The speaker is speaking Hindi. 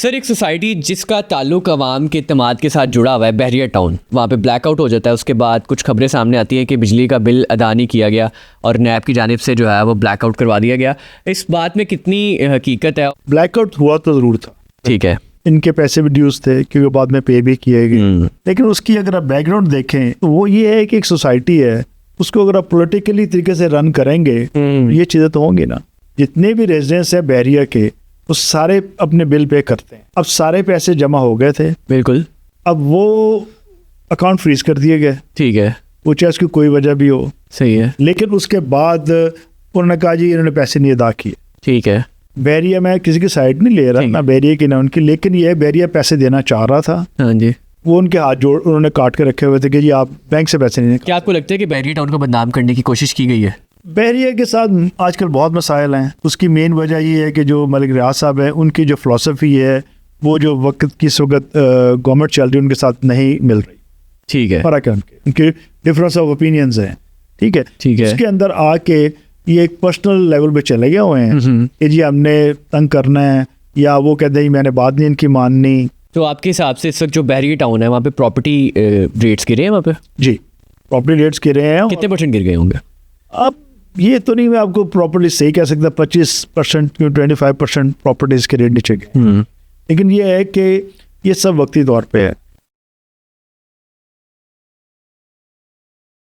सर एक सोसाइटी जिसका ताल्लुक अवाम के इत्तेमाद के साथ जुड़ा हुआ है, बहरिया टाउन, वहाँ पे ब्लैकआउट हो जाता है, उसके बाद कुछ खबरें सामने आती हैं कि बिजली का बिल अदा नहीं किया गया और नैब की जानिब से जो है वो ब्लैकआउट करवा दिया गया। इस बात में कितनी हकीकत है? ब्लैकआउट हुआ तो ज़रूर था, ठीक है, इनके पैसे भी ड्यूज थे क्योंकि बाद में पे भी किए गए। लेकिन उसकी अगर आप बैकग्राउंड देखें तो वो ये है कि एक सोसाइटी है, उसको अगर आप पॉलिटिकली तरीके से रन करेंगे ये चीज़ें तो होंगी ना। जितने भी रेजिडेंट्स हैं बहरिया के वो सारे अपने बिल पे करते हैं। अब सारे पैसे जमा हो गए थे, बिल्कुल, अब वो अकाउंट फ्रीज कर दिए गए, ठीक है, वो चाहे उसकी कोई वजह भी हो, सही है, लेकिन उसके बाद उन्होंने कहा जी इन्होंने पैसे नहीं अदा किए। ठीक है, बहरिया में किसी की साइड नहीं ले रहा, ना बहरिया की ना उनकी, लेकिन ये बहरिया पैसे देना चाह रहा था। हाँ जी, वो उनके हाथ जोड़ उन्होंने काट के रखे हुए थे कि जी आप बैंक से पैसे नहीं। क्या आपको लगता है कि बहरिया टाउन को बदनाम करने की कोशिश की गई है? बहरिया के साथ आजकल बहुत मसाइल हैं। उसकी मेन वजह ये है कि जो मलिक रियाज साहब है उनकी जो फ़िलासफ़ी है वो जो वक्त की वक्त गवर्नमेंट चल रही है उनके साथ नहीं मिल रही। ठीक है, फ़र्क है उनके डिफरेंस ऑफ ओपिनियंस हैं, ठीक है, ठीक है, उसके अंदर आके ये एक पर्सनल लेवल पे चले गए हुए हैं कि जी हमने तंग करना है, या वो कहते हैं मैंने बात नहीं इनकी माननी। तो आपके हिसाब से इस वक्त जो बहरिया टाउन है वहाँ पे प्रॉपर्टी रेट्स गिरे हैं? वहाँ पे जी प्रॉपर्टी रेट्स गिरे हैं। कितने परसेंट गिर गए होंगे? अब ये तो नहीं मैं आपको प्रॉपर्टी सही कह सकता, 25% 25% प्रॉपर्टीज के रेट नीचे गए, लेकिन ये है कि ये सब वक्ती तौर पे है।